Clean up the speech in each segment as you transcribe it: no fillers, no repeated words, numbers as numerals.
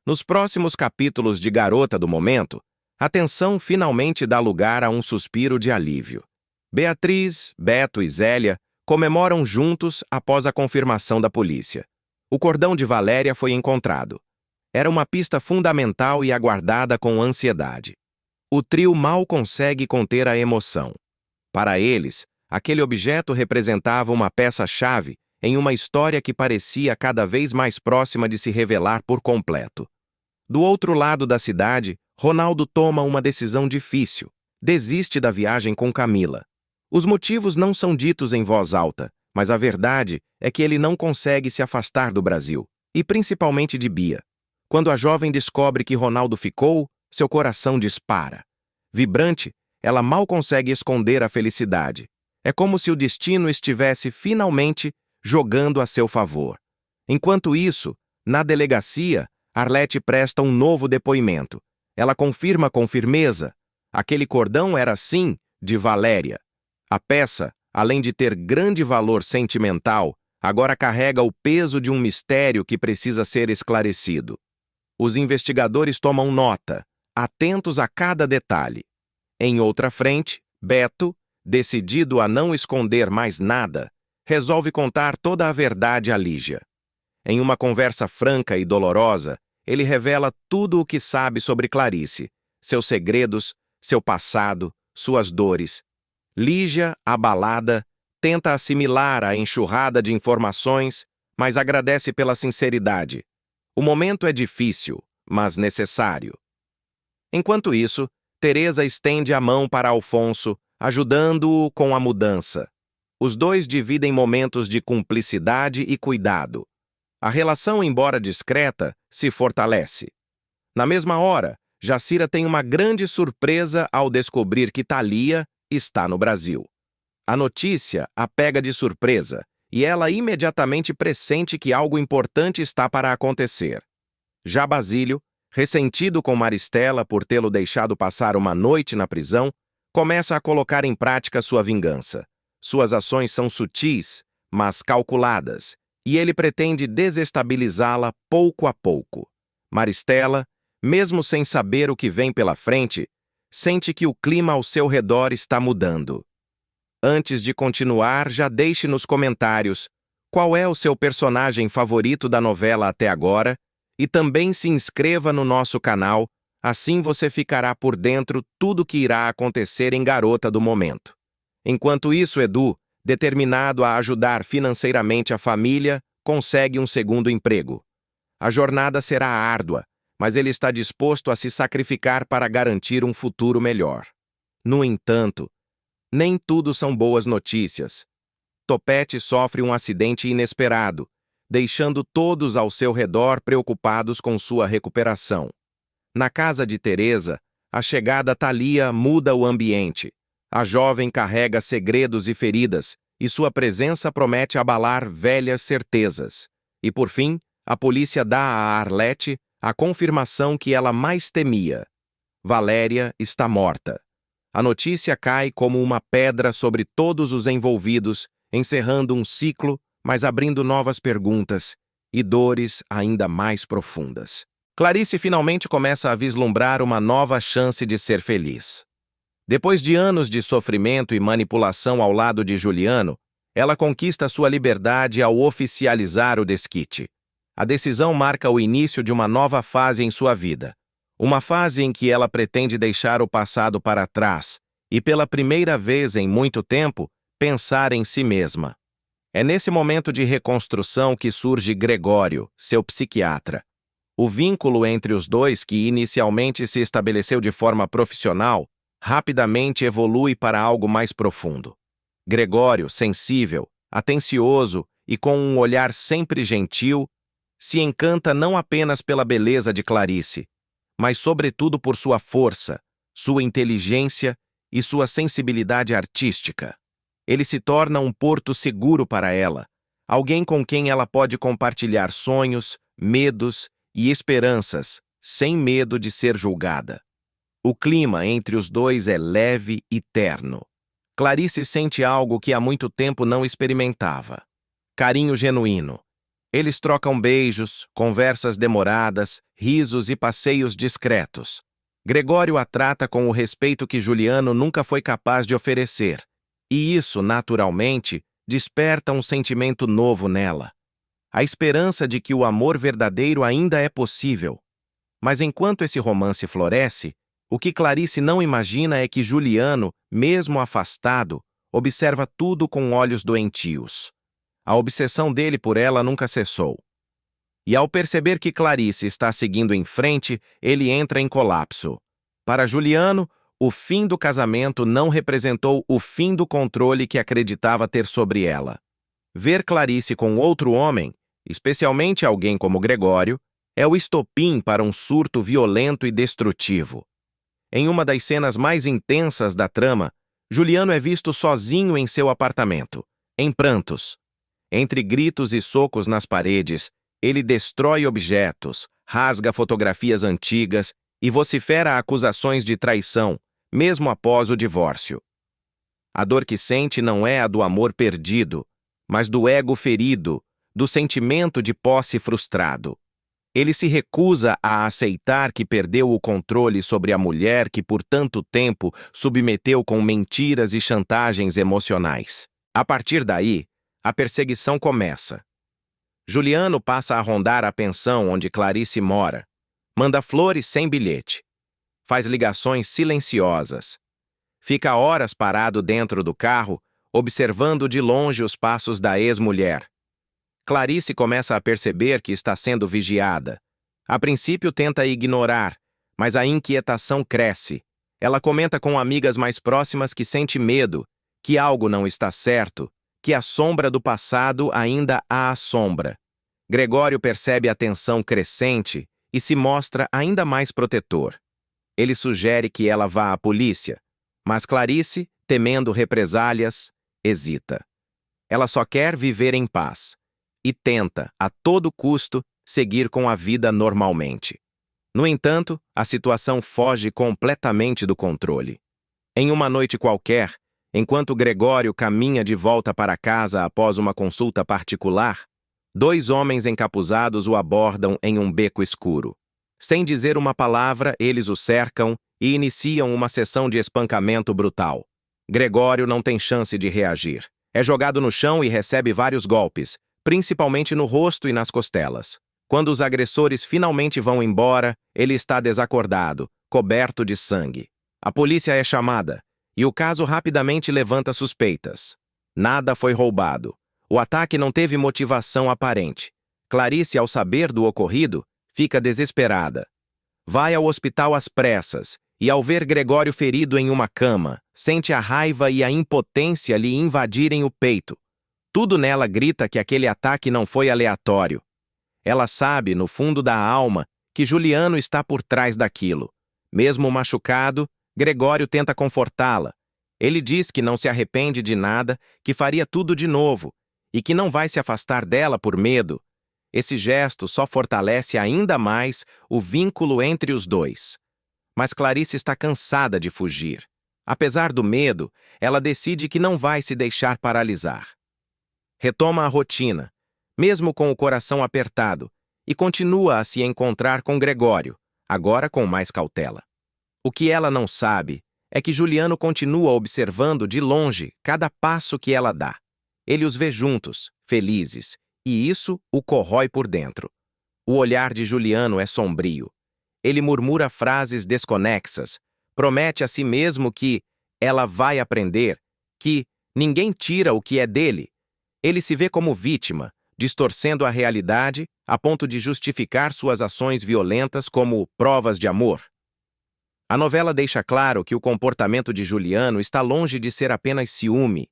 Nos próximos capítulos de Garota do Momento, a tensão finalmente dá lugar a um suspiro de alívio. Beatriz, Beto e Zélia comemoram juntos após a confirmação da polícia. O cordão de Valéria foi encontrado. Era uma pista fundamental e aguardada com ansiedade. O trio mal consegue conter a emoção. Para eles, aquele objeto representava uma peça-chave em uma história que parecia cada vez mais próxima de se revelar por completo. Do outro lado da cidade, Ronaldo toma uma decisão difícil. Desiste da viagem com Camila. Os motivos não são ditos em voz alta, mas a verdade é que ele não consegue se afastar do Brasil, e principalmente de Bia. Quando a jovem descobre que Ronaldo ficou, seu coração dispara. Vibrante, ela mal consegue esconder a felicidade. É como se o destino estivesse finalmente jogando a seu favor. Enquanto isso, na delegacia, Arlete presta um novo depoimento. Ela confirma com firmeza: aquele cordão era, sim, de Valéria. A peça, além de ter grande valor sentimental, agora carrega o peso de um mistério que precisa ser esclarecido. Os investigadores tomam nota, atentos a cada detalhe. Em outra frente, Beto, decidido a não esconder mais nada, resolve contar toda a verdade a Lígia. Em uma conversa franca e dolorosa, ele revela tudo o que sabe sobre Clarice, seus segredos, seu passado, suas dores. Lígia, abalada, tenta assimilar a enxurrada de informações, mas agradece pela sinceridade. O momento é difícil, mas necessário. Enquanto isso, Teresa estende a mão para Alfonso, ajudando-o com a mudança. Os dois dividem momentos de cumplicidade e cuidado. A relação, embora discreta, se fortalece. Na mesma hora, Jacira tem uma grande surpresa ao descobrir que Thalia está no Brasil. A notícia a pega de surpresa e ela imediatamente pressente que algo importante está para acontecer. Já Basílio, ressentido com Maristela por tê-lo deixado passar uma noite na prisão, começa a colocar em prática sua vingança. Suas ações são sutis, mas calculadas, e ele pretende desestabilizá-la pouco a pouco. Maristela, mesmo sem saber o que vem pela frente, sente que o clima ao seu redor está mudando. Antes de continuar, já deixe nos comentários qual é o seu personagem favorito da novela até agora e também se inscreva no nosso canal, assim você ficará por dentro tudo que irá acontecer em Garota do Momento. Enquanto isso, Edu, determinado a ajudar financeiramente a família, consegue um segundo emprego. A jornada será árdua, mas ele está disposto a se sacrificar para garantir um futuro melhor. No entanto, nem tudo são boas notícias. Topete sofre um acidente inesperado, deixando todos ao seu redor preocupados com sua recuperação. Na casa de Teresa, a chegada Thalia muda o ambiente. A jovem carrega segredos e feridas, e sua presença promete abalar velhas certezas. E por fim, a polícia dá a Arlete a confirmação que ela mais temia. Valéria está morta. A notícia cai como uma pedra sobre todos os envolvidos, encerrando um ciclo, mas abrindo novas perguntas e dores ainda mais profundas. Clarice finalmente começa a vislumbrar uma nova chance de ser feliz. Depois de anos de sofrimento e manipulação ao lado de Juliano, ela conquista sua liberdade ao oficializar o desquite. A decisão marca o início de uma nova fase em sua vida. Uma fase em que ela pretende deixar o passado para trás e, pela primeira vez em muito tempo, pensar em si mesma. É nesse momento de reconstrução que surge Gregório, seu psiquiatra. O vínculo entre os dois, que inicialmente se estabeleceu de forma profissional, rapidamente evolui para algo mais profundo. Gregório, sensível, atencioso e com um olhar sempre gentil, se encanta não apenas pela beleza de Clarice, mas sobretudo por sua força, sua inteligência e sua sensibilidade artística. Ele se torna um porto seguro para ela, alguém com quem ela pode compartilhar sonhos, medos e esperanças, sem medo de ser julgada. O clima entre os dois é leve e terno. Clarice sente algo que há muito tempo não experimentava. Carinho genuíno. Eles trocam beijos, conversas demoradas, risos e passeios discretos. Gregório a trata com o respeito que Juliano nunca foi capaz de oferecer, e isso, naturalmente, desperta um sentimento novo nela. A esperança de que o amor verdadeiro ainda é possível. Mas enquanto esse romance floresce, o que Clarice não imagina é que Juliano, mesmo afastado, observa tudo com olhos doentios. A obsessão dele por ela nunca cessou. E ao perceber que Clarice está seguindo em frente, ele entra em colapso. Para Juliano, o fim do casamento não representou o fim do controle que acreditava ter sobre ela. Ver Clarice com outro homem, especialmente alguém como Gregório, é o estopim para um surto violento e destrutivo. Em uma das cenas mais intensas da trama, Juliano é visto sozinho em seu apartamento, em prantos. Entre gritos e socos nas paredes, ele destrói objetos, rasga fotografias antigas e vocifera acusações de traição, mesmo após o divórcio. A dor que sente não é a do amor perdido, mas do ego ferido, do sentimento de posse frustrado. Ele se recusa a aceitar que perdeu o controle sobre a mulher que por tanto tempo submeteu com mentiras e chantagens emocionais. A partir daí, a perseguição começa. Juliano passa a rondar a pensão onde Clarice mora, manda flores sem bilhete, faz ligações silenciosas, fica horas parado dentro do carro, observando de longe os passos da ex-mulher. Clarice começa a perceber que está sendo vigiada. A princípio tenta ignorar, mas a inquietação cresce. Ela comenta com amigas mais próximas que sente medo, que algo não está certo, que a sombra do passado ainda a assombra. Gregório percebe a tensão crescente e se mostra ainda mais protetor. Ele sugere que ela vá à polícia, mas Clarice, temendo represálias, hesita. Ela só quer viver em paz e tenta, a todo custo, seguir com a vida normalmente. No entanto, a situação foge completamente do controle. Em uma noite qualquer, enquanto Gregório caminha de volta para casa após uma consulta particular, 2 homens encapuzados o abordam em um beco escuro. Sem dizer uma palavra, eles o cercam e iniciam uma sessão de espancamento brutal. Gregório não tem chance de reagir. É jogado no chão e recebe vários golpes, principalmente no rosto e nas costelas. Quando os agressores finalmente vão embora, ele está desacordado, coberto de sangue. A polícia é chamada, e o caso rapidamente levanta suspeitas. Nada foi roubado. O ataque não teve motivação aparente. Clarice, ao saber do ocorrido, fica desesperada. Vai ao hospital às pressas, e ao ver Gregório ferido em uma cama, sente a raiva e a impotência lhe invadirem o peito. Tudo nela grita que aquele ataque não foi aleatório. Ela sabe, no fundo da alma, que Juliano está por trás daquilo. Mesmo machucado, Gregório tenta confortá-la. Ele diz que não se arrepende de nada, que faria tudo de novo, e que não vai se afastar dela por medo. Esse gesto só fortalece ainda mais o vínculo entre os dois. Mas Clarice está cansada de fugir. Apesar do medo, ela decide que não vai se deixar paralisar. Retoma a rotina, mesmo com o coração apertado, e continua a se encontrar com Gregório, agora com mais cautela. O que ela não sabe é que Juliano continua observando de longe cada passo que ela dá. Ele os vê juntos, felizes, e isso o corrói por dentro. O olhar de Juliano é sombrio. Ele murmura frases desconexas, promete a si mesmo que ela vai aprender, que ninguém tira o que é dele. Ele se vê como vítima, distorcendo a realidade a ponto de justificar suas ações violentas como provas de amor. A novela deixa claro que o comportamento de Juliano está longe de ser apenas ciúme.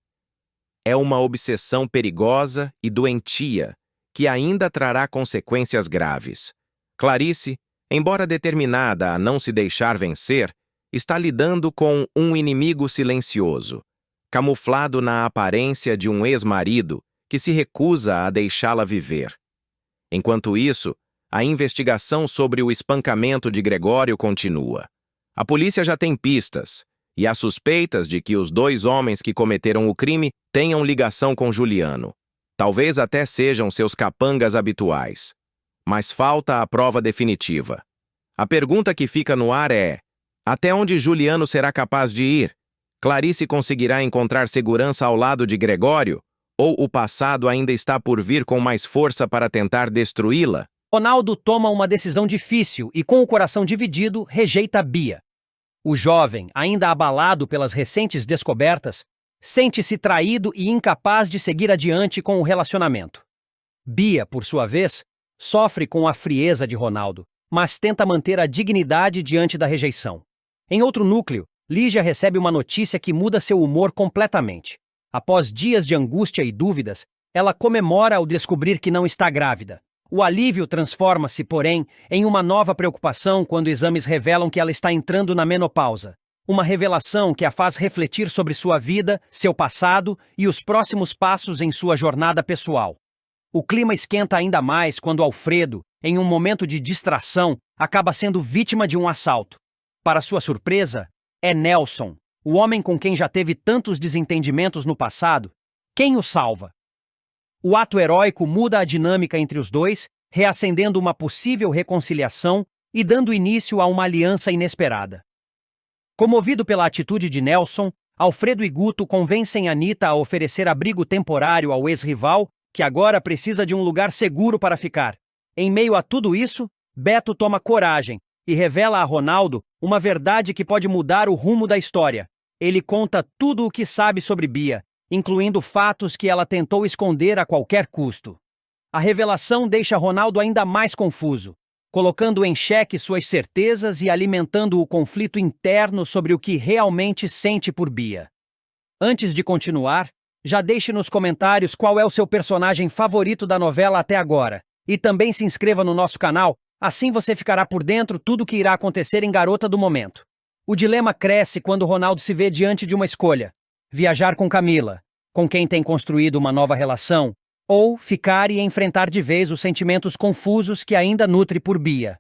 É uma obsessão perigosa e doentia, que ainda trará consequências graves. Clarice, embora determinada a não se deixar vencer, está lidando com um inimigo silencioso, camuflado na aparência de um ex-marido que se recusa a deixá-la viver. Enquanto isso, a investigação sobre o espancamento de Gregório continua. A polícia já tem pistas, e há suspeitas de que os 2 homens que cometeram o crime tenham ligação com Juliano. Talvez até sejam seus capangas habituais. Mas falta a prova definitiva. A pergunta que fica no ar é: até onde Juliano será capaz de ir? Clarice conseguirá encontrar segurança ao lado de Gregório? Ou o passado ainda está por vir com mais força para tentar destruí-la? Ronaldo toma uma decisão difícil e, com o coração dividido, rejeita Bia. O jovem, ainda abalado pelas recentes descobertas, sente-se traído e incapaz de seguir adiante com o relacionamento. Bia, por sua vez, sofre com a frieza de Ronaldo, mas tenta manter a dignidade diante da rejeição. Em outro núcleo, Lígia recebe uma notícia que muda seu humor completamente. Após dias de angústia e dúvidas, ela comemora ao descobrir que não está grávida. O alívio transforma-se, porém, em uma nova preocupação quando exames revelam que ela está entrando na menopausa. Uma revelação que a faz refletir sobre sua vida, seu passado e os próximos passos em sua jornada pessoal. O clima esquenta ainda mais quando Alfredo, em um momento de distração, acaba sendo vítima de um assalto. Para sua surpresa, é Nelson, o homem com quem já teve tantos desentendimentos no passado, quem o salva. O ato heróico muda a dinâmica entre os dois, reacendendo uma possível reconciliação e dando início a uma aliança inesperada. Comovido pela atitude de Nelson, Alfredo e Guto convencem Anita a oferecer abrigo temporário ao ex-rival, que agora precisa de um lugar seguro para ficar. Em meio a tudo isso, Beto toma coragem e revela a Ronaldo uma verdade que pode mudar o rumo da história. Ele conta tudo o que sabe sobre Bia, incluindo fatos que ela tentou esconder a qualquer custo. A revelação deixa Ronaldo ainda mais confuso, colocando em xeque suas certezas e alimentando o conflito interno sobre o que realmente sente por Bia. Antes de continuar, já deixe nos comentários qual é o seu personagem favorito da novela até agora, e também se inscreva no nosso canal, assim você ficará por dentro tudo o que irá acontecer em Garota do Momento. O dilema cresce quando Ronaldo se vê diante de uma escolha: viajar com Camila, com quem tem construído uma nova relação, ou ficar e enfrentar de vez os sentimentos confusos que ainda nutre por Bia.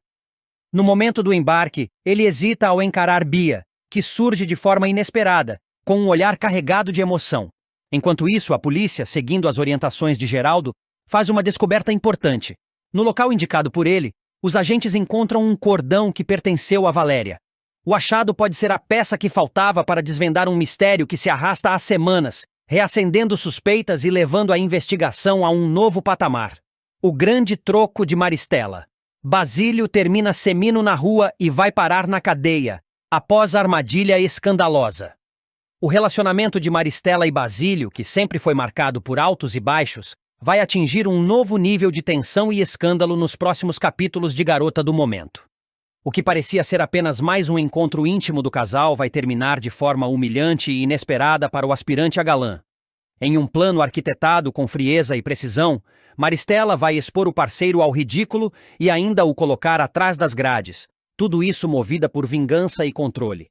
No momento do embarque, ele hesita ao encarar Bia, que surge de forma inesperada, com um olhar carregado de emoção. Enquanto isso, a polícia, seguindo as orientações de Geraldo, faz uma descoberta importante. No local indicado por ele, os agentes encontram um cordão que pertenceu a Valéria. O achado pode ser a peça que faltava para desvendar um mistério que se arrasta há semanas, reacendendo suspeitas e levando a investigação a um novo patamar. O grande troco de Maristela. Basílio termina semino na rua e vai parar na cadeia, após a armadilha escandalosa. O relacionamento de Maristela e Basílio, que sempre foi marcado por altos e baixos, vai atingir um novo nível de tensão e escândalo nos próximos capítulos de Garota do Momento. O que parecia ser apenas mais um encontro íntimo do casal vai terminar de forma humilhante e inesperada para o aspirante a galã. Em um plano arquitetado com frieza e precisão, Maristela vai expor o parceiro ao ridículo e ainda o colocar atrás das grades, tudo isso movida por vingança e controle.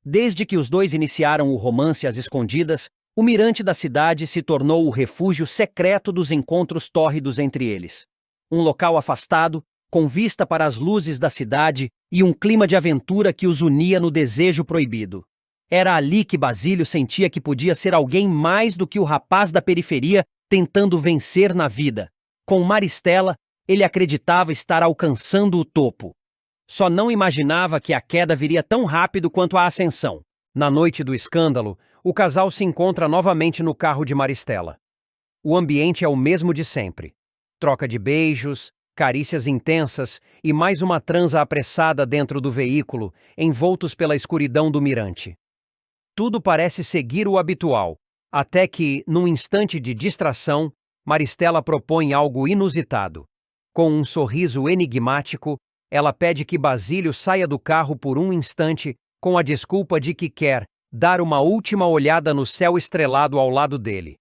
Desde que os dois iniciaram o romance às escondidas, o mirante da cidade se tornou o refúgio secreto dos encontros tórridos entre eles. Um local afastado, com vista para as luzes da cidade e um clima de aventura que os unia no desejo proibido. Era ali que Basílio sentia que podia ser alguém mais do que o rapaz da periferia tentando vencer na vida. Com Maristela, ele acreditava estar alcançando o topo. Só não imaginava que a queda viria tão rápido quanto a ascensão. Na noite do escândalo, o casal se encontra novamente no carro de Maristela. O ambiente é o mesmo de sempre. Troca de beijos, carícias intensas e mais uma transa apressada dentro do veículo, envoltos pela escuridão do mirante. Tudo parece seguir o habitual, até que, num instante de distração, Maristela propõe algo inusitado. Com um sorriso enigmático, ela pede que Basílio saia do carro por um instante, com a desculpa de que quer dar uma última olhada no céu estrelado ao lado dele.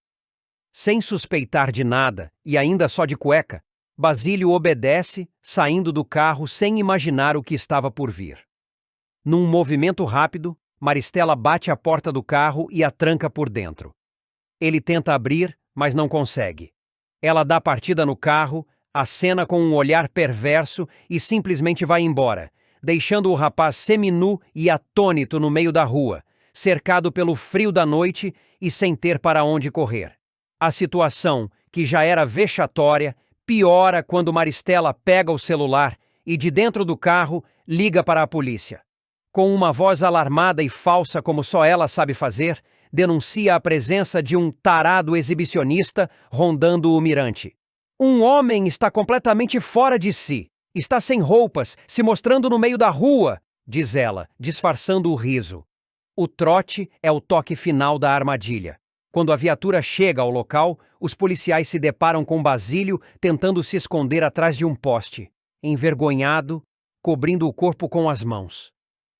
Sem suspeitar de nada, e ainda só de cueca, Basílio obedece, saindo do carro sem imaginar o que estava por vir. Num movimento rápido, Maristela bate a porta do carro e a tranca por dentro. Ele tenta abrir, mas não consegue. Ela dá partida no carro, acena com um olhar perverso e simplesmente vai embora, deixando o rapaz seminu e atônito no meio da rua, cercado pelo frio da noite e sem ter para onde correr. A situação, que que já era vexatória, piora quando Maristela pega o celular e, de dentro do carro, liga para a polícia. Com uma voz alarmada e falsa como só ela sabe fazer, denuncia a presença de um tarado exibicionista rondando o mirante. Um homem está completamente fora de si. Está sem roupas, se mostrando no meio da rua, diz ela, disfarçando o riso. O trote é o toque final da armadilha. Quando a viatura chega ao local, os policiais se deparam com Basílio tentando se esconder atrás de um poste, envergonhado, cobrindo o corpo com as mãos.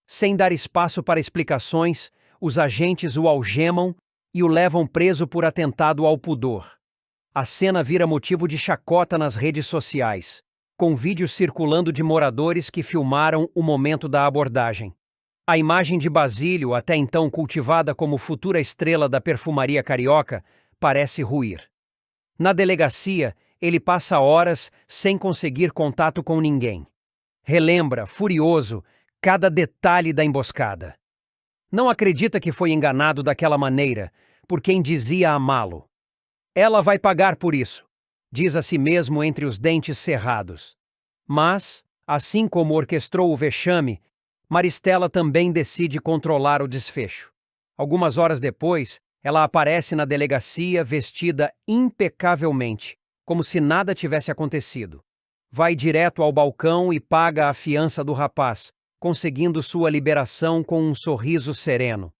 Sem dar espaço para explicações, os agentes o algemam e o levam preso por atentado ao pudor. A cena vira motivo de chacota nas redes sociais, com vídeos circulando de moradores que filmaram o momento da abordagem. A imagem de Basílio, até então cultivada como futura estrela da perfumaria carioca, parece ruir. Na delegacia, ele passa horas sem conseguir contato com ninguém. Relembra, furioso, cada detalhe da emboscada. Não acredita que foi enganado daquela maneira por quem dizia amá-lo. Ela vai pagar por isso, diz a si mesmo entre os dentes cerrados. Mas, assim como orquestrou o vexame, Maristela também decide controlar o desfecho. Algumas horas depois, ela aparece na delegacia vestida impecavelmente, como se nada tivesse acontecido. Vai direto ao balcão e paga a fiança do rapaz, conseguindo sua liberação com um sorriso sereno.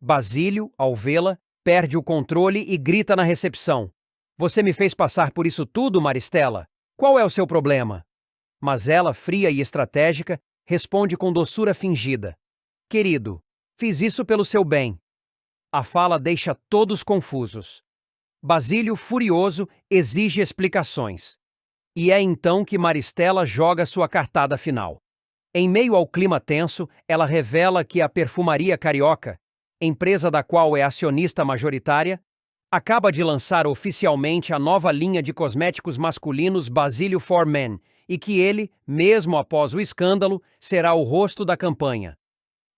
Basílio, ao vê-la, perde o controle e grita na recepção: "Você me fez passar por isso tudo, Maristela? Qual é o seu problema?" Mas ela, fria e estratégica, responde com doçura fingida: "Querido, fiz isso pelo seu bem." A fala deixa todos confusos. Basílio, furioso, exige explicações. E é então que Maristela joga sua cartada final. Em meio ao clima tenso, ela revela que a Perfumaria Carioca, empresa da qual é acionista majoritária, acaba de lançar oficialmente a nova linha de cosméticos masculinos Basílio for Men, e que ele, mesmo após o escândalo, será o rosto da campanha.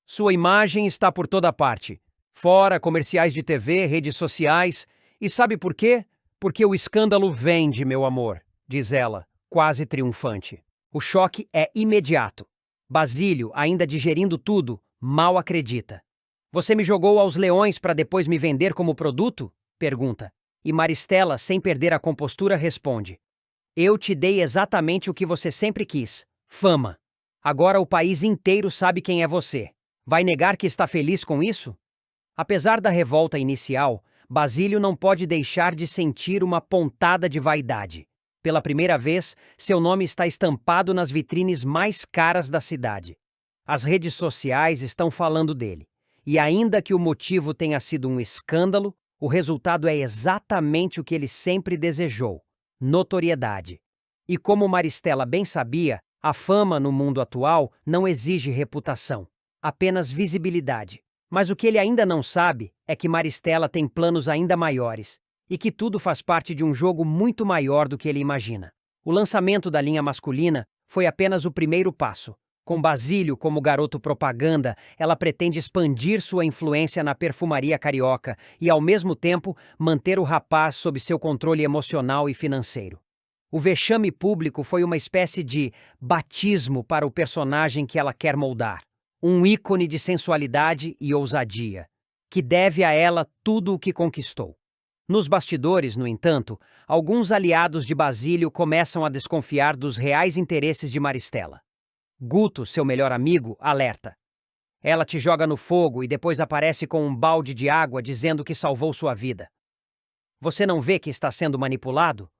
Sua imagem está por toda parte, fora comerciais de TV, redes sociais, e sabe por quê? Porque o escândalo vende, meu amor, diz ela, quase triunfante. O choque é imediato. Basílio, ainda digerindo tudo, mal acredita. "Você me jogou aos leões para depois me vender como produto?" pergunta. E Maristela, sem perder a compostura, responde: "Eu te dei exatamente o que você sempre quis: fama. Agora o país inteiro sabe quem é você. Vai negar que está feliz com isso?" Apesar da revolta inicial, Basílio não pode deixar de sentir uma pontada de vaidade. Pela primeira vez, seu nome está estampado nas vitrines mais caras da cidade. As redes sociais estão falando dele. E ainda que o motivo tenha sido um escândalo, o resultado é exatamente o que ele sempre desejou: notoriedade. E como Maristela bem sabia, a fama no mundo atual não exige reputação, apenas visibilidade. Mas o que ele ainda não sabe é que Maristela tem planos ainda maiores e que tudo faz parte de um jogo muito maior do que ele imagina. O lançamento da linha masculina foi apenas o primeiro passo. Com Basílio como garoto propaganda, ela pretende expandir sua influência na perfumaria carioca e, ao mesmo tempo, manter o rapaz sob seu controle emocional e financeiro. O vexame público foi uma espécie de batismo para o personagem que ela quer moldar. Um ícone de sensualidade e ousadia, que deve a ela tudo o que conquistou. Nos bastidores, no entanto, alguns aliados de Basílio começam a desconfiar dos reais interesses de Maristela. Guto, seu melhor amigo, alerta: "Ela te joga no fogo e depois aparece com um balde de água dizendo que salvou sua vida. Você não vê que está sendo manipulado?"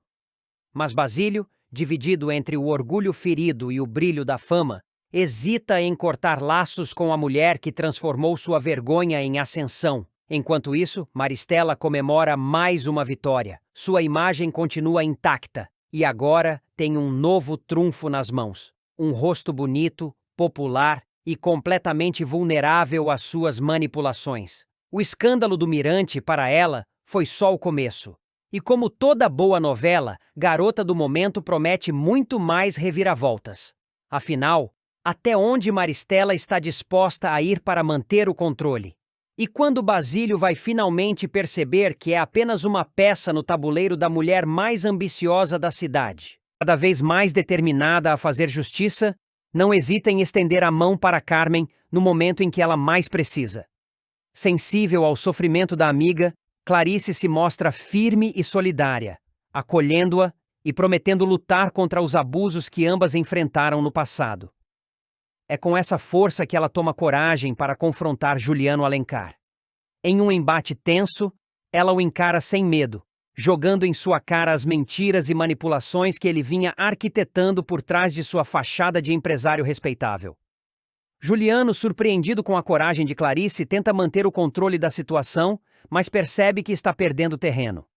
Mas Basílio, dividido entre o orgulho ferido e o brilho da fama, hesita em cortar laços com a mulher que transformou sua vergonha em ascensão. Enquanto isso, Maristela comemora mais uma vitória. Sua imagem continua intacta e agora tem um novo trunfo nas mãos. Um rosto bonito, popular e completamente vulnerável às suas manipulações. O escândalo do Mirante, para ela, foi só o começo. E como toda boa novela, Garota do Momento promete muito mais reviravoltas. Afinal, até onde Maristela está disposta a ir para manter o controle? E quando Basílio vai finalmente perceber que é apenas uma peça no tabuleiro da mulher mais ambiciosa da cidade, cada vez mais determinada a fazer justiça, não hesita em estender a mão para Carmen no momento em que ela mais precisa. Sensível ao sofrimento da amiga, Clarice se mostra firme e solidária, acolhendo-a e prometendo lutar contra os abusos que ambas enfrentaram no passado. É com essa força que ela toma coragem para confrontar Juliano Alencar. Em um embate tenso, ela o encara sem medo, jogando em sua cara as mentiras e manipulações que ele vinha arquitetando por trás de sua fachada de empresário respeitável. Juliano, surpreendido com a coragem de Clarice, tenta manter o controle da situação, mas percebe que está perdendo terreno.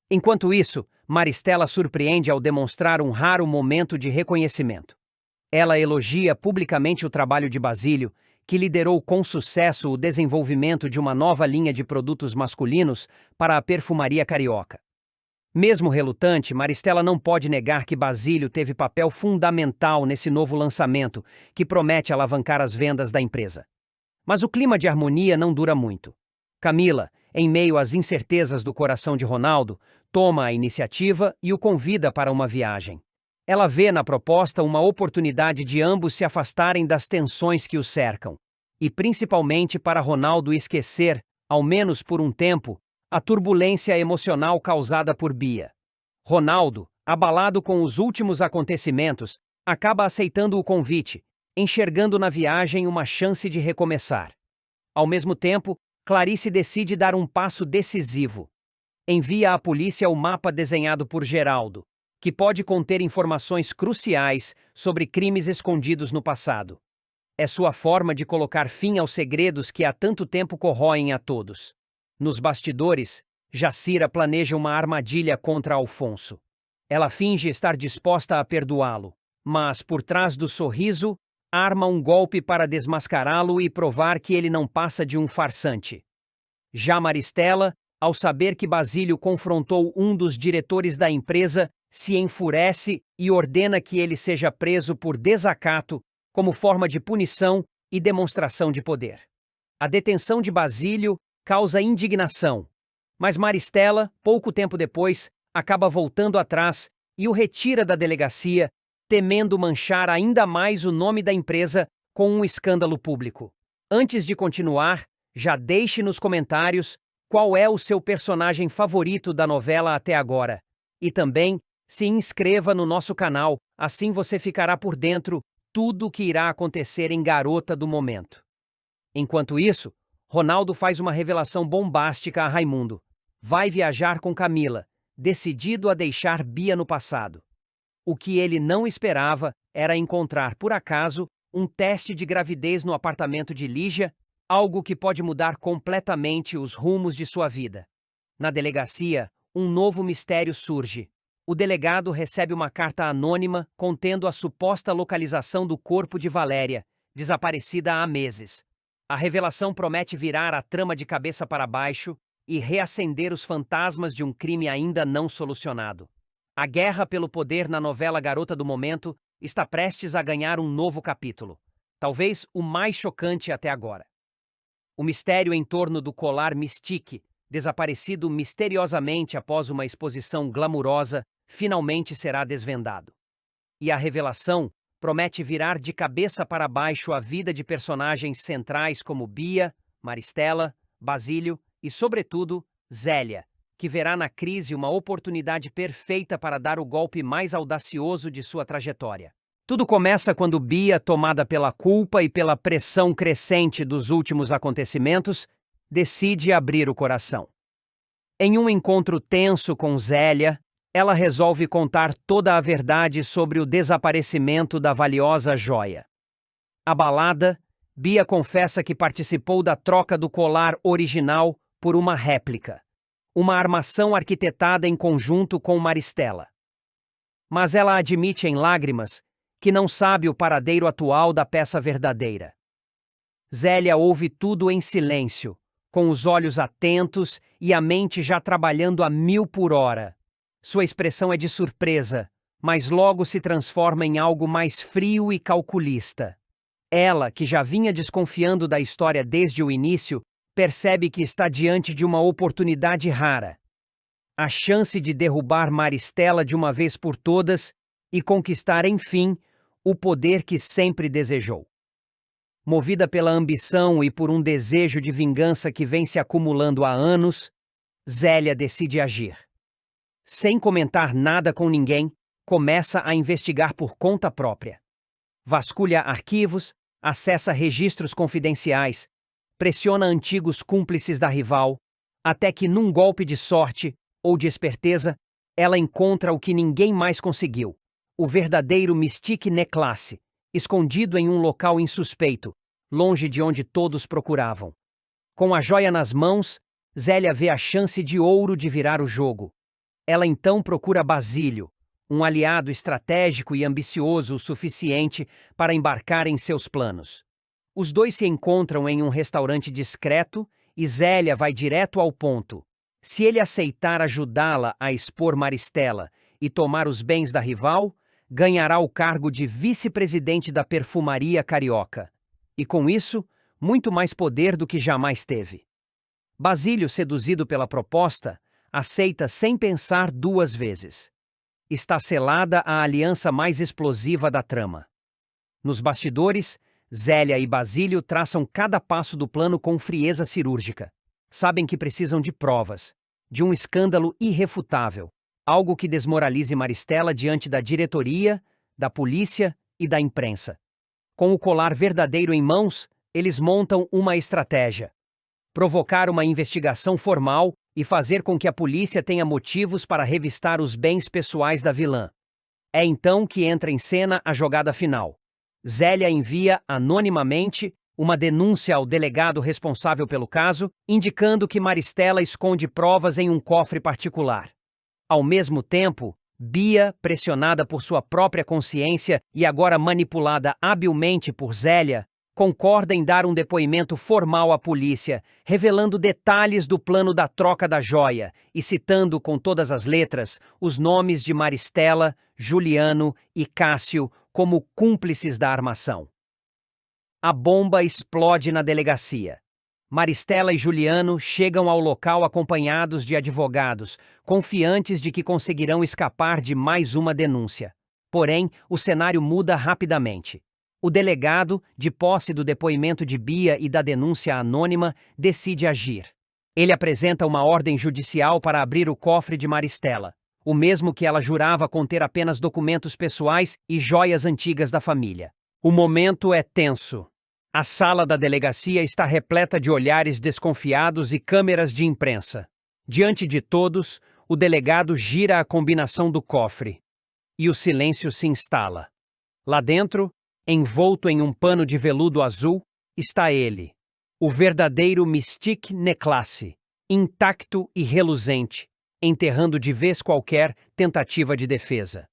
Enquanto isso, Maristela surpreende ao demonstrar um raro momento de reconhecimento. Ela elogia publicamente o trabalho de Basílio, que liderou com sucesso o desenvolvimento de uma nova linha de produtos masculinos para a perfumaria carioca. Mesmo relutante, Maristela não pode negar que Basílio teve papel fundamental nesse novo lançamento, que promete alavancar as vendas da empresa. Mas o clima de harmonia não dura muito. Camila, em meio às incertezas do coração de Ronaldo, toma a iniciativa e o convida para uma viagem. Ela vê na proposta uma oportunidade de ambos se afastarem das tensões que os cercam, e principalmente para Ronaldo esquecer, ao menos por um tempo, a turbulência emocional causada por Bia. Ronaldo, abalado com os últimos acontecimentos, acaba aceitando o convite, enxergando na viagem uma chance de recomeçar. Ao mesmo tempo, Clarice decide dar um passo decisivo. Envia à polícia o mapa desenhado por Geraldo, que pode conter informações cruciais sobre crimes escondidos no passado. É sua forma de colocar fim aos segredos que há tanto tempo corroem a todos. Nos bastidores, Jacira planeja uma armadilha contra Alfonso. Ela finge estar disposta a perdoá-lo, mas, por trás do sorriso, arma um golpe para desmascará-lo e provar que ele não passa de um farsante. Já Maristela, ao saber que Basílio confrontou um dos diretores da empresa, se enfurece e ordena que ele seja preso por desacato como forma de punição e demonstração de poder. A detenção de Basílio causa indignação, mas Maristela, pouco tempo depois, acaba voltando atrás e o retira da delegacia, temendo manchar ainda mais o nome da empresa com um escândalo público. Antes de continuar, já deixe nos comentários qual é o seu personagem favorito da novela até agora. E também se inscreva no nosso canal, assim você ficará por dentro tudo o que irá acontecer em Garota do Momento. Enquanto isso, Ronaldo faz uma revelação bombástica a Raimundo. Vai viajar com Camila, decidido a deixar Bia no passado. O que ele não esperava era encontrar, por acaso, um teste de gravidez no apartamento de Lígia, algo que pode mudar completamente os rumos de sua vida. Na delegacia, um novo mistério surge. O delegado recebe uma carta anônima contendo a suposta localização do corpo de Valéria, desaparecida há meses. A revelação promete virar a trama de cabeça para baixo e reacender os fantasmas de um crime ainda não solucionado. A guerra pelo poder na novela Garota do Momento está prestes a ganhar um novo capítulo, talvez o mais chocante até agora. O mistério em torno do colar Mystique, desaparecido misteriosamente após uma exposição glamurosa, finalmente será desvendado. E a revelação promete virar de cabeça para baixo a vida de personagens centrais como Bia, Maristela, Basílio e, sobretudo, Zélia, que verá na crise uma oportunidade perfeita para dar o golpe mais audacioso de sua trajetória. Tudo começa quando Bia, tomada pela culpa e pela pressão crescente dos últimos acontecimentos, decide abrir o coração. Em um encontro tenso com Zélia, ela resolve contar toda a verdade sobre o desaparecimento da valiosa joia. Abalada, Bia confessa que participou da troca do colar original por uma réplica, uma armação arquitetada em conjunto com Maristela. Mas ela admite em lágrimas que não sabe o paradeiro atual da peça verdadeira. Zélia ouve tudo em silêncio, com os olhos atentos e a mente já trabalhando a 1000 por hora. Sua expressão é de surpresa, mas logo se transforma em algo mais frio e calculista. Ela, que já vinha desconfiando da história desde o início, percebe que está diante de uma oportunidade rara. A chance de derrubar Maristela de uma vez por todas e conquistar, enfim, o poder que sempre desejou. Movida pela ambição e por um desejo de vingança que vem se acumulando há anos, Zélia decide agir. Sem comentar nada com ninguém, começa a investigar por conta própria. Vasculha arquivos, acessa registros confidenciais, pressiona antigos cúmplices da rival, até que num golpe de sorte ou de esperteza, ela encontra o que ninguém mais conseguiu, o verdadeiro Mystique Necklace, escondido em um local insuspeito, longe de onde todos procuravam. Com a joia nas mãos, Zélia vê a chance de ouro de virar o jogo. Ela então procura Basílio, um aliado estratégico e ambicioso o suficiente para embarcar em seus planos. Os dois se encontram em um restaurante discreto e Zélia vai direto ao ponto. Se ele aceitar ajudá-la a expor Maristela e tomar os bens da rival, ganhará o cargo de vice-presidente da perfumaria carioca. E com isso, muito mais poder do que jamais teve. Basílio, seduzido pela proposta, aceita sem pensar duas vezes. Está selada a aliança mais explosiva da trama. Nos bastidores, Zélia e Basílio traçam cada passo do plano com frieza cirúrgica. Sabem que precisam de provas, de um escândalo irrefutável, algo que desmoralize Maristela diante da diretoria, da polícia e da imprensa. Com o colar verdadeiro em mãos, eles montam uma estratégia: provocar uma investigação formal e fazer com que a polícia tenha motivos para revistar os bens pessoais da vilã. É então que entra em cena a jogada final. Zélia envia, anonimamente, uma denúncia ao delegado responsável pelo caso, indicando que Maristela esconde provas em um cofre particular. Ao mesmo tempo, Bia, pressionada por sua própria consciência e agora manipulada habilmente por Zélia, concorda em dar um depoimento formal à polícia, revelando detalhes do plano da troca da joia e citando com todas as letras os nomes de Maristela, Juliano e Cássio como cúmplices da armação. A bomba explode na delegacia. Maristela e Juliano chegam ao local acompanhados de advogados, confiantes de que conseguirão escapar de mais uma denúncia. Porém, o cenário muda rapidamente. O delegado, de posse do depoimento de Bia e da denúncia anônima, decide agir. Ele apresenta uma ordem judicial para abrir o cofre de Maristela, o mesmo que ela jurava conter apenas documentos pessoais e joias antigas da família. O momento é tenso. A sala da delegacia está repleta de olhares desconfiados e câmeras de imprensa. Diante de todos, o delegado gira a combinação do cofre. E o silêncio se instala. Lá dentro, envolto em um pano de veludo azul, está ele, o verdadeiro Mystique Necklace, intacto e reluzente, enterrando de vez qualquer tentativa de defesa.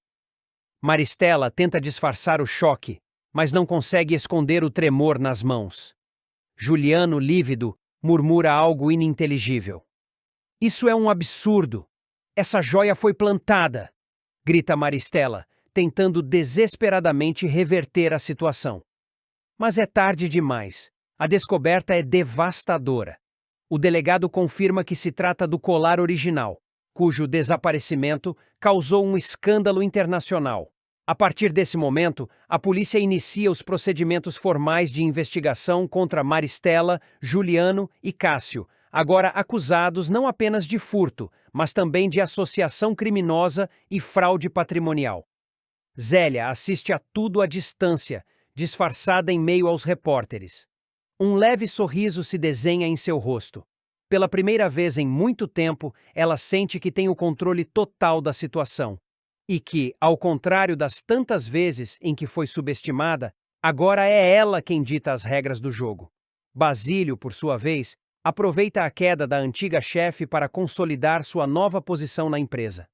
Maristela tenta disfarçar o choque, mas não consegue esconder o tremor nas mãos. Juliano, lívido, murmura algo ininteligível. "Isso é um absurdo! Essa joia foi plantada!" grita Maristela, tentando desesperadamente reverter a situação. Mas é tarde demais. A descoberta é devastadora. O delegado confirma que se trata do colar original, cujo desaparecimento causou um escândalo internacional. A partir desse momento, a polícia inicia os procedimentos formais de investigação contra Maristela, Juliano e Cássio, agora acusados não apenas de furto, mas também de associação criminosa e fraude patrimonial. Zélia assiste a tudo à distância, disfarçada em meio aos repórteres. Um leve sorriso se desenha em seu rosto. Pela primeira vez em muito tempo, ela sente que tem o controle total da situação. E que, ao contrário das tantas vezes em que foi subestimada, agora é ela quem dita as regras do jogo. Basílio, por sua vez, aproveita a queda da antiga chefe para consolidar sua nova posição na empresa.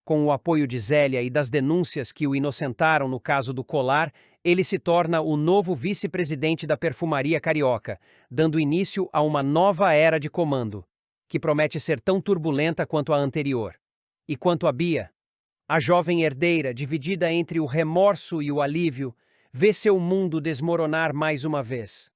Com o apoio de Zélia e das denúncias que o inocentaram no caso do colar, ele se torna o novo vice-presidente da perfumaria carioca, dando início a uma nova era de comando, que promete ser tão turbulenta quanto a anterior. E quanto a Bia, a jovem herdeira, dividida entre o remorso e o alívio, vê seu mundo desmoronar mais uma vez.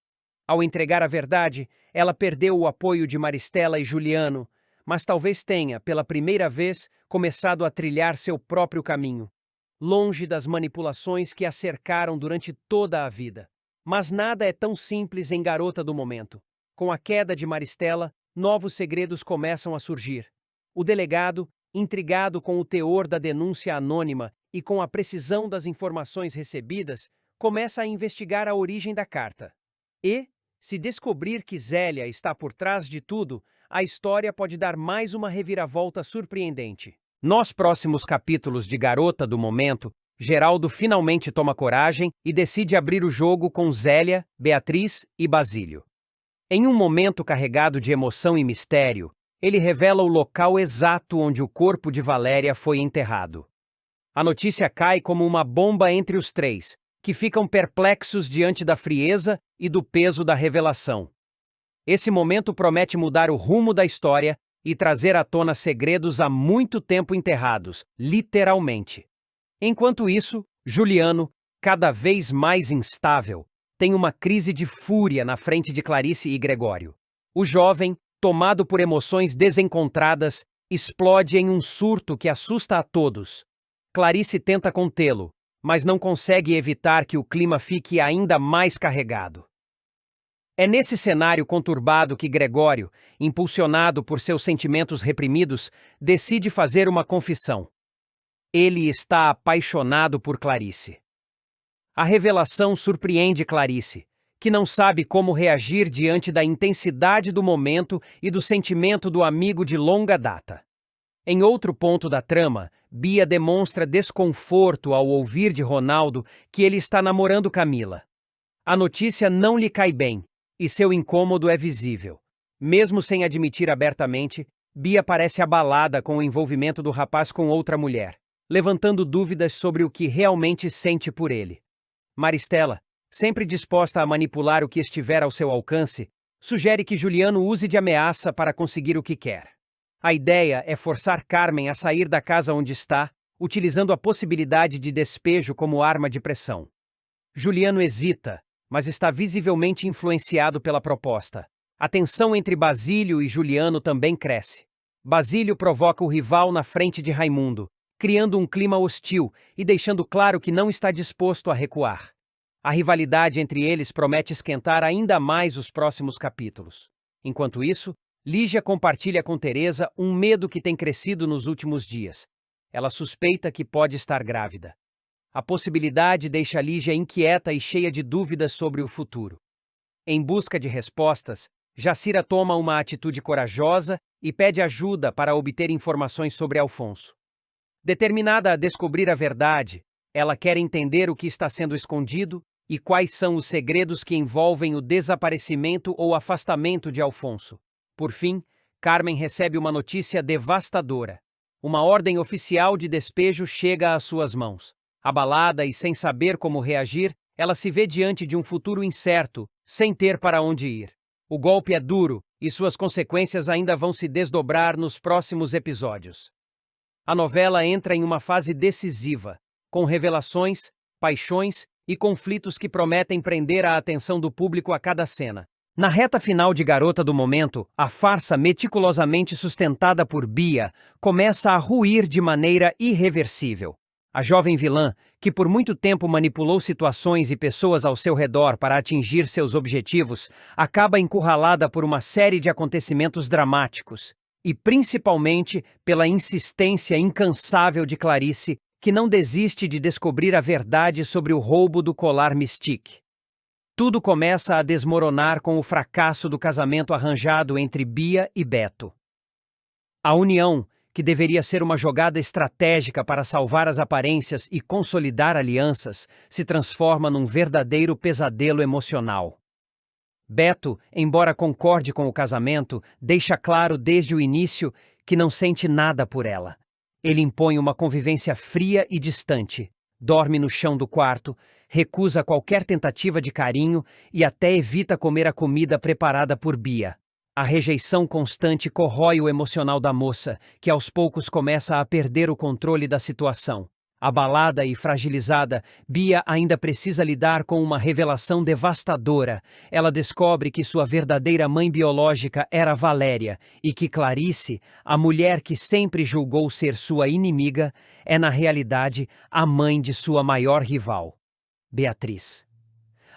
Ao entregar a verdade, ela perdeu o apoio de Maristela e Juliano, mas talvez tenha, pela primeira vez, começado a trilhar seu próprio caminho, longe das manipulações que a cercaram durante toda a vida. Mas nada é tão simples em Garota do Momento. Com a queda de Maristela, novos segredos começam a surgir. O delegado, intrigado com o teor da denúncia anônima e com a precisão das informações recebidas, começa a investigar a origem da carta. E, se descobrir que Zélia está por trás de tudo, a história pode dar mais uma reviravolta surpreendente. Nos próximos capítulos de Garota do Momento, Geraldo finalmente toma coragem e decide abrir o jogo com Zélia, Beatriz e Basílio. Em um momento carregado de emoção e mistério, ele revela o local exato onde o corpo de Valéria foi enterrado. A notícia cai como uma bomba entre os três, que ficam perplexos diante da frieza e do peso da revelação. Esse momento promete mudar o rumo da história e trazer à tona segredos há muito tempo enterrados, literalmente. Enquanto isso, Juliano, cada vez mais instável, tem uma crise de fúria na frente de Clarice e Gregório. O jovem, tomado por emoções desencontradas, explode em um surto que assusta a todos. Clarice tenta contê-lo, mas não consegue evitar que o clima fique ainda mais carregado. É nesse cenário conturbado que Gregório, impulsionado por seus sentimentos reprimidos, decide fazer uma confissão. Ele está apaixonado por Clarice. A revelação surpreende Clarice, que não sabe como reagir diante da intensidade do momento e do sentimento do amigo de longa data. Em outro ponto da trama, Bia demonstra desconforto ao ouvir de Ronaldo que ele está namorando Camila. A notícia não lhe cai bem, e seu incômodo é visível. Mesmo sem admitir abertamente, Bia parece abalada com o envolvimento do rapaz com outra mulher, levantando dúvidas sobre o que realmente sente por ele. Maristela, sempre disposta a manipular o que estiver ao seu alcance, sugere que Juliano use de ameaça para conseguir o que quer. A ideia é forçar Carmen a sair da casa onde está, utilizando a possibilidade de despejo como arma de pressão. Juliano hesita, mas está visivelmente influenciado pela proposta. A tensão entre Basílio e Juliano também cresce. Basílio provoca o rival na frente de Raimundo, criando um clima hostil e deixando claro que não está disposto a recuar. A rivalidade entre eles promete esquentar ainda mais os próximos capítulos. Enquanto isso, Lígia compartilha com Teresa um medo que tem crescido nos últimos dias. Ela suspeita que pode estar grávida. A possibilidade deixa Lígia inquieta e cheia de dúvidas sobre o futuro. Em busca de respostas, Jacira toma uma atitude corajosa e pede ajuda para obter informações sobre Alfonso. Determinada a descobrir a verdade, ela quer entender o que está sendo escondido e quais são os segredos que envolvem o desaparecimento ou afastamento de Alfonso. Por fim, Carmen recebe uma notícia devastadora. Uma ordem oficial de despejo chega às suas mãos. Abalada e sem saber como reagir, ela se vê diante de um futuro incerto, sem ter para onde ir. O golpe é duro e suas consequências ainda vão se desdobrar nos próximos episódios. A novela entra em uma fase decisiva, com revelações, paixões e conflitos que prometem prender a atenção do público a cada cena. Na reta final de Garota do Momento, a farsa meticulosamente sustentada por Bia começa a ruir de maneira irreversível. A jovem vilã, que por muito tempo manipulou situações e pessoas ao seu redor para atingir seus objetivos, acaba encurralada por uma série de acontecimentos dramáticos, e principalmente pela insistência incansável de Clarice, que não desiste de descobrir a verdade sobre o roubo do colar Mystique. Tudo começa a desmoronar com o fracasso do casamento arranjado entre Bia e Beto. A união, que deveria ser uma jogada estratégica para salvar as aparências e consolidar alianças, se transforma num verdadeiro pesadelo emocional. Beto, embora concorde com o casamento, deixa claro desde o início que não sente nada por ela. Ele impõe uma convivência fria e distante, dorme no chão do quarto, recusa qualquer tentativa de carinho e até evita comer a comida preparada por Bia. A rejeição constante corrói o emocional da moça, que aos poucos começa a perder o controle da situação. Abalada e fragilizada, Bia ainda precisa lidar com uma revelação devastadora. Ela descobre que sua verdadeira mãe biológica era Valéria e que Clarice, a mulher que sempre julgou ser sua inimiga, é na realidade a mãe de sua maior rival, Beatriz.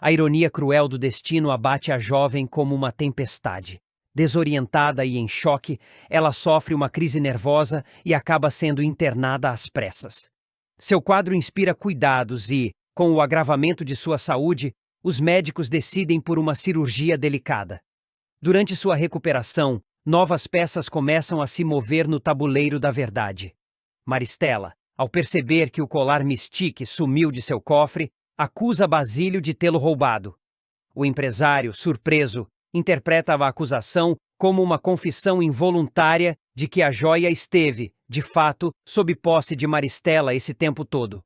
A ironia cruel do destino abate a jovem como uma tempestade. Desorientada e em choque, ela sofre uma crise nervosa e acaba sendo internada às pressas. Seu quadro inspira cuidados e, com o agravamento de sua saúde, os médicos decidem por uma cirurgia delicada. Durante sua recuperação, novas peças começam a se mover no tabuleiro da verdade. Maristela, ao perceber que o colar Mystique sumiu de seu cofre, acusa Basílio de tê-lo roubado. O empresário, surpreso, interpreta a acusação como uma confissão involuntária de que a joia esteve, de fato, sob posse de Maristela esse tempo todo.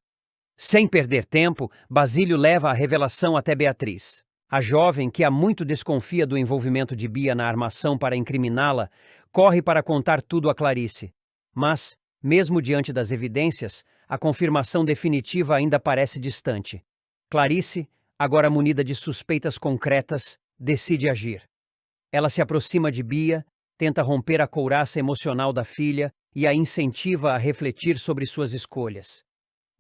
Sem perder tempo, Basílio leva a revelação até Beatriz. A jovem, que há muito desconfia do envolvimento de Bia na armação para incriminá-la, corre para contar tudo a Clarice. Mas, mesmo diante das evidências, a confirmação definitiva ainda parece distante. Clarice, agora munida de suspeitas concretas, decide agir. Ela se aproxima de Bia, tenta romper a couraça emocional da filha e a incentiva a refletir sobre suas escolhas.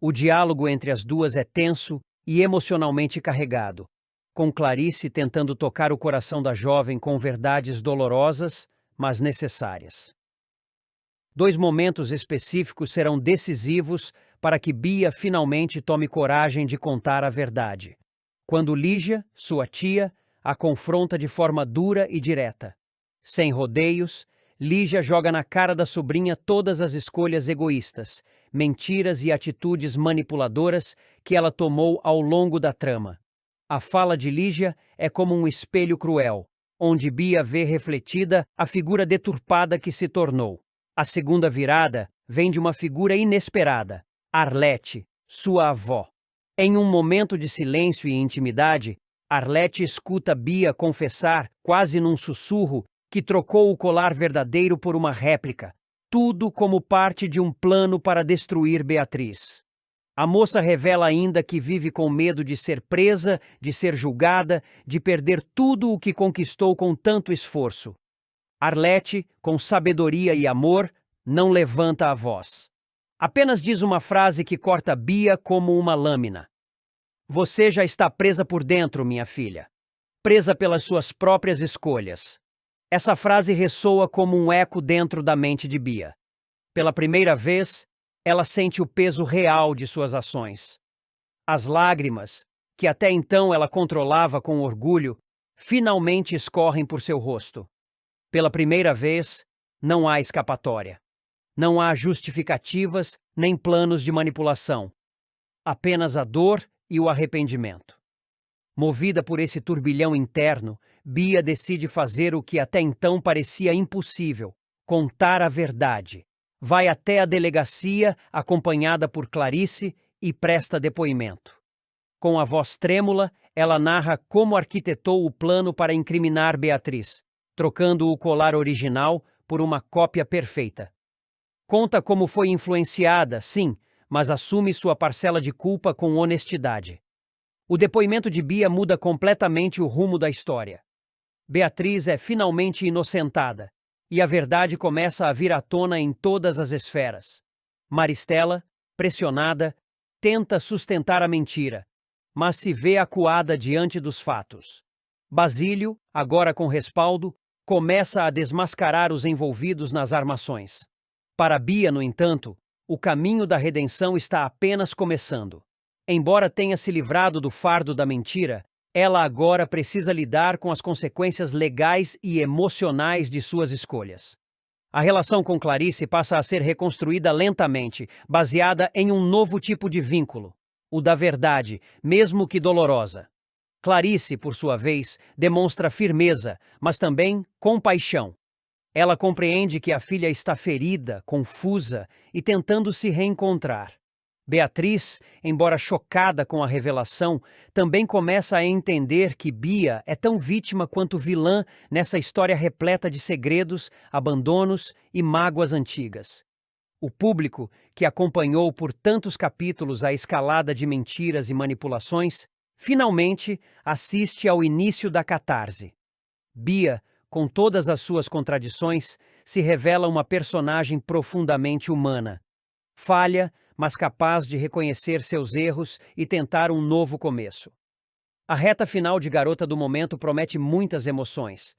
O diálogo entre as duas é tenso e emocionalmente carregado, com Clarice tentando tocar o coração da jovem com verdades dolorosas, mas necessárias. 2 momentos específicos serão decisivos para que Bia finalmente tome coragem de contar a verdade. Quando Lígia, sua tia, a confronta de forma dura e direta. Sem rodeios, Lígia joga na cara da sobrinha todas as escolhas egoístas, mentiras e atitudes manipuladoras que ela tomou ao longo da trama. A fala de Lígia é como um espelho cruel, onde Bia vê refletida a figura deturpada que se tornou. A segunda virada vem de uma figura inesperada, Arlete, sua avó. Em um momento de silêncio e intimidade, Arlete escuta Bia confessar, quase num sussurro, que trocou o colar verdadeiro por uma réplica, tudo como parte de um plano para destruir Beatriz. A moça revela ainda que vive com medo de ser presa, de ser julgada, de perder tudo o que conquistou com tanto esforço. Arlete, com sabedoria e amor, não levanta a voz. Apenas diz uma frase que corta Bia como uma lâmina. Você já está presa por dentro, minha filha. Presa pelas suas próprias escolhas. Essa frase ressoa como um eco dentro da mente de Bia. Pela primeira vez, ela sente o peso real de suas ações. As lágrimas, que até então ela controlava com orgulho, finalmente escorrem por seu rosto. Pela primeira vez, não há escapatória. Não há justificativas nem planos de manipulação. Apenas a dor e o arrependimento. Movida por esse turbilhão interno, Bia decide fazer o que até então parecia impossível: contar a verdade. Vai até a delegacia, acompanhada por Clarice, e presta depoimento. Com a voz trêmula, ela narra como arquitetou o plano para incriminar Beatriz, trocando o colar original por uma cópia perfeita. Conta como foi influenciada, sim, mas assume sua parcela de culpa com honestidade. O depoimento de Bia muda completamente o rumo da história. Beatriz é finalmente inocentada, e a verdade começa a vir à tona em todas as esferas. Maristela, pressionada, tenta sustentar a mentira, mas se vê acuada diante dos fatos. Basílio, agora com respaldo, começa a desmascarar os envolvidos nas armações. Para Bia, no entanto, o caminho da redenção está apenas começando. Embora tenha se livrado do fardo da mentira, ela agora precisa lidar com as consequências legais e emocionais de suas escolhas. A relação com Clarice passa a ser reconstruída lentamente, baseada em um novo tipo de vínculo, o da verdade, mesmo que dolorosa. Clarice, por sua vez, demonstra firmeza, mas também compaixão. Ela compreende que a filha está ferida, confusa e tentando se reencontrar. Beatriz, embora chocada com a revelação, também começa a entender que Bia é tão vítima quanto vilã nessa história repleta de segredos, abandonos e mágoas antigas. O público, que acompanhou por tantos capítulos a escalada de mentiras e manipulações, finalmente assiste ao início da catarse. Bia, com todas as suas contradições, se revela uma personagem profundamente humana. Falha, mas capaz de reconhecer seus erros e tentar um novo começo. A reta final de Garota do Momento promete muitas emoções.